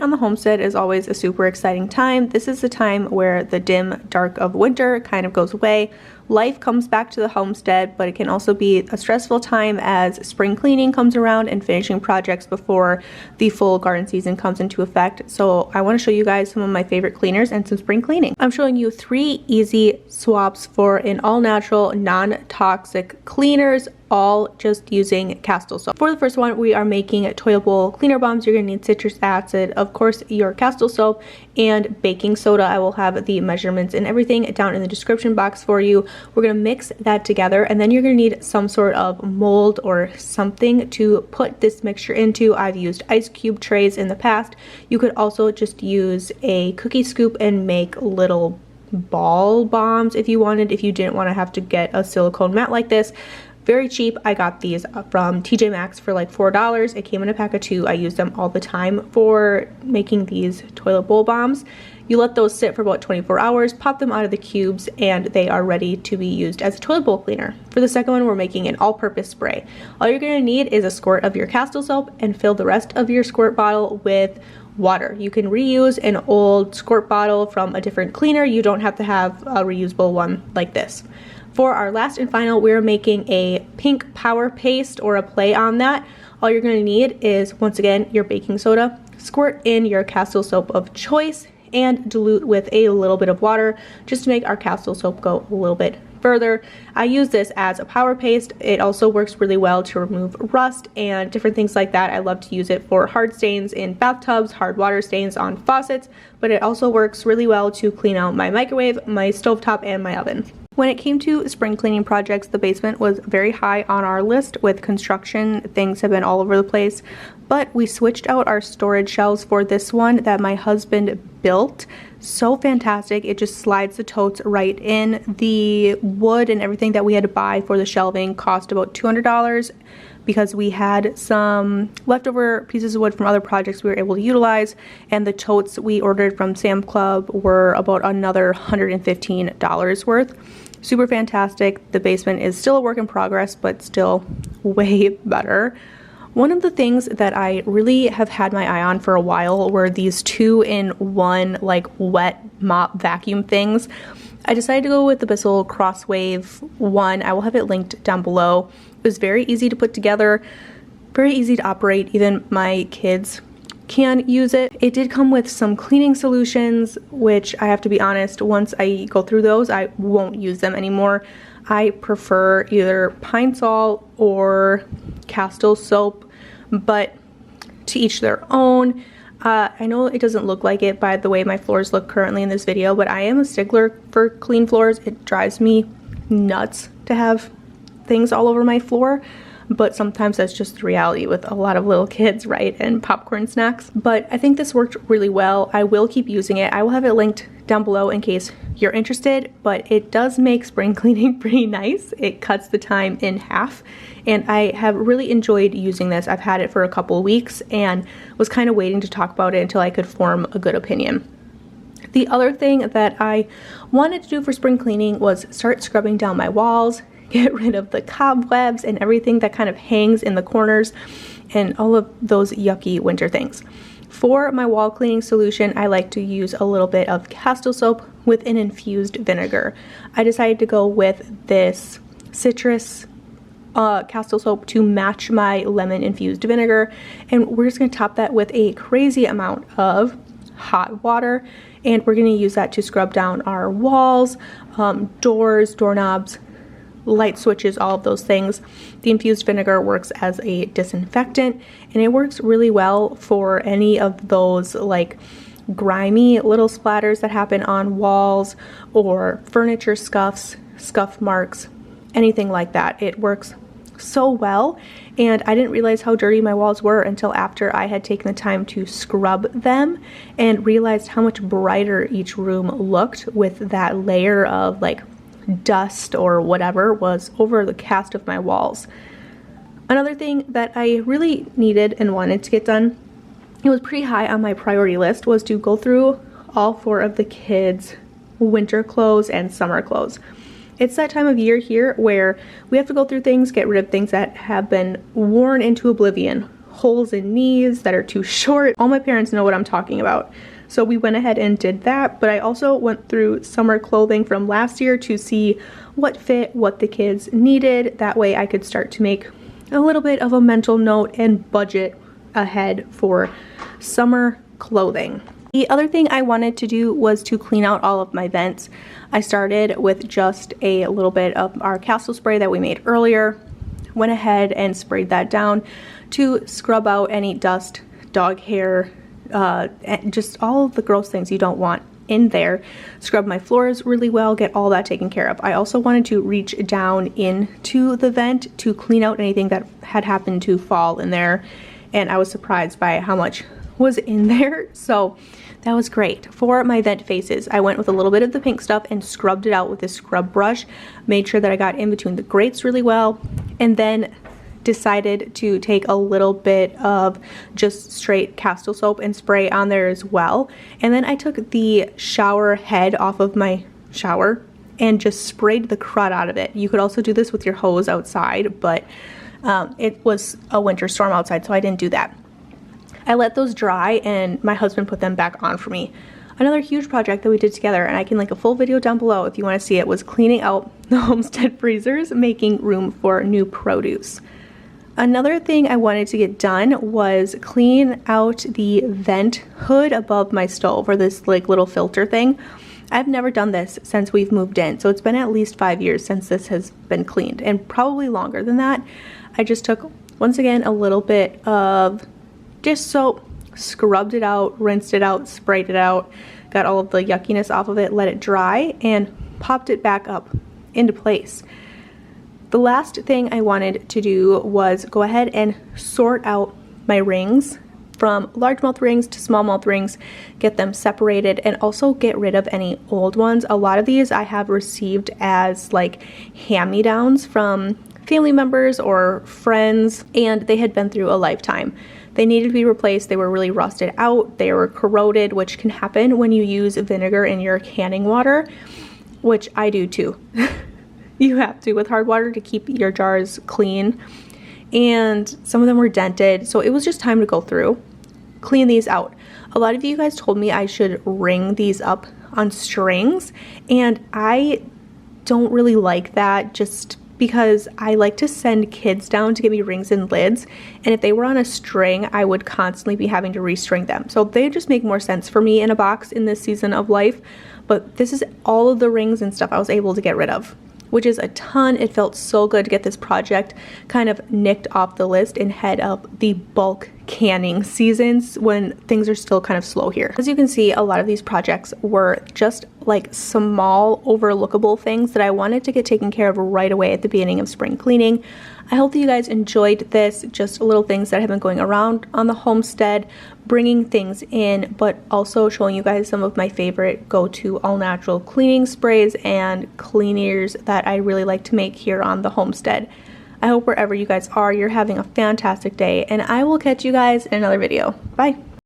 on the homestead is always a super exciting time. This is the time where the dim dark of winter kind of goes away. Life comes back to the homestead, but it can also be a stressful time as spring cleaning comes around and finishing projects before the full garden season comes into effect. So I want to show you guys some of my favorite cleaners and some spring cleaning. I'm showing you 3 easy swaps for an all-natural, non-toxic cleaners, all just using Castile soap. For the first one, we are making toilet bowl cleaner bombs. You're gonna need citrus acid, of course, your Castile soap, and baking soda. I will have the measurements and everything down in the description box for you. We're gonna mix that together, and then you're gonna need some sort of mold or something to put this mixture into. I've used ice cube trays in the past. You could also just use a cookie scoop and make little ball bombs if you wanted, if you didn't want to have to get a silicone mat like this. Very cheap. I got these from TJ Maxx for like $4. It came in a pack of 2. I use them all the time for making these toilet bowl bombs. You let those sit for about 24 hours, pop them out of the cubes, and they are ready to be used as a toilet bowl cleaner. For the second one, we're making an all-purpose spray. All you're going to need is a squirt of your Castile soap and fill the rest of your squirt bottle with water. You can reuse an old squirt bottle from a different cleaner. You don't have to have a reusable one like this. For our last and final, we're making a pink power paste or a play on that. All you're going to need is, once again, your baking soda, squirt in your Castile soap of choice, and dilute with a little bit of water just to make our Castile soap go a little bit further. I use this as a power paste. It also works really well to remove rust and different things like that. I love to use it for hard stains in bathtubs, hard water stains on faucets, but it also works really well to clean out my microwave, my stovetop, and my oven. When it came to spring cleaning projects, the basement was very high on our list. With construction, things have been all over the place, but we switched out our storage shelves for this one that my husband built. So fantastic. It just slides the totes right in. The wood and everything that we had to buy for the shelving cost about $200 because we had some leftover pieces of wood from other projects we were able to utilize, and the totes we ordered from Sam's Club were about another $115 worth. Super fantastic. The basement is still a work in progress, but still way better. One of the things that I really have had my eye on for a while were these 2-in-1 like wet mop vacuum things. I decided to go with the Bissell Crosswave one. I will have it linked down below. It was very easy to put together, very easy to operate. Even my kids can use it. It did come with some cleaning solutions, which I have to be honest, once I go through those, I won't use them anymore. I prefer either Pine Sol or Castile soap, but to each their own. I know it doesn't look like it by the way my floors look currently in this video, but I am a stickler for clean floors. It drives me nuts to have things all over my floor, but sometimes that's just the reality with a lot of little kids, right, and popcorn snacks. But I think this worked really well. I will keep using it. I will have it linked down below in case you're interested, but it does make spring cleaning pretty nice. It cuts the time in half, and I have really enjoyed using this. I've had it for a couple of weeks and was kind of waiting to talk about it until I could form a good opinion. The other thing that I wanted to do for spring cleaning was start scrubbing down my walls, get rid of the cobwebs and everything that kind of hangs in the corners and all of those yucky winter things. For my wall cleaning solution, I like to use a little bit of Castile soap with an infused vinegar. I decided to go with this citrus Castile soap to match my lemon infused vinegar, and we're just going to top that with a crazy amount of hot water, and we're going to use that to scrub down our walls, doors, doorknobs, light switches, all of those things. The infused vinegar works as a disinfectant, and it works really well for any of those like grimy little splatters that happen on walls or furniture scuffs, scuff marks, anything like that. It works so well, and I didn't realize how dirty my walls were until after I had taken the time to scrub them and realized how much brighter each room looked with that layer of like dust or whatever was over the cast of my walls. Another thing that I really needed and wanted to get done, it was pretty high on my priority list, was to go through all 4 of the kids' winter clothes and summer clothes. It's that time of year here where we have to go through things, get rid of things that have been worn into oblivion holes in knees that are too short. All my parents know what I'm talking about. So we went ahead and did that, but I also went through summer clothing from last year to see what fit, what the kids needed. That way I could start to make a little bit of a mental note and budget ahead for summer clothing. The other thing I wanted to do was to clean out all of my vents. I started with just a little bit of our castle spray that we made earlier. Went ahead and sprayed that down to scrub out any dust, dog hair, and just all of the gross things you don't want in there. Scrub my floors really well, get all that taken care of. I also wanted to reach down into the vent to clean out anything that had happened to fall in there, and I was surprised by how much was in there, so that was great. For my vent faces, I went with a little bit of the pink stuff and scrubbed it out with this scrub brush, made sure that I got in between the grates really well, and then decided to take a little bit of just straight Castile soap and spray on there as well. And then I took the shower head off of my shower and just sprayed the crud out of it. You could also do this with your hose outside, but it was a winter storm outside, so I didn't do that. I let those dry and my husband put them back on for me. Another huge project that we did together, and I can link a full video down below if you want to see it, was cleaning out the Homestead freezers, making room for new produce. Another thing I wanted to get done was clean out the vent hood above my stove, or this like little filter thing. I've never done this since we've moved in, so it's been at least 5 years since this has been cleaned, and probably longer than that. I just took, once again, a little bit of dish soap, scrubbed it out, rinsed it out, sprayed it out, got all of the yuckiness off of it, let it dry, and popped it back up into place. The last thing I wanted to do was go ahead and sort out my rings from largemouth rings to smallmouth rings, get them separated, and also get rid of any old ones. A lot of these I have received as like hand-me-downs from family members or friends, and they had been through a lifetime. They needed to be replaced. They were really rusted out. They were corroded, which can happen when you use vinegar in your canning water, which I do too. You have to with hard water to keep your jars clean, and some of them were dented, so it was just time to go through, clean these out. A lot of you guys told me I should ring these up on strings, and I don't really like that, just because I like to send kids down to get me rings and lids, and if they were on a string, I would constantly be having to restring them. So they just make more sense for me in a box in this season of life, but this is all of the rings and stuff I was able to get rid of, which is a ton. It felt so good to get this project kind of nicked off the list and head up the bulk canning seasons when things are still kind of slow here. As you can see, a lot of these projects were just like small, overlookable things that I wanted to get taken care of right away at the beginning of spring cleaning. I hope that you guys enjoyed this, just little things that have been going around on the homestead, bringing things in, but also showing you guys some of my favorite go-to all-natural cleaning sprays and cleaners that I really like to make here on the homestead. I hope wherever you guys are, you're having a fantastic day, and I will catch you guys in another video. Bye!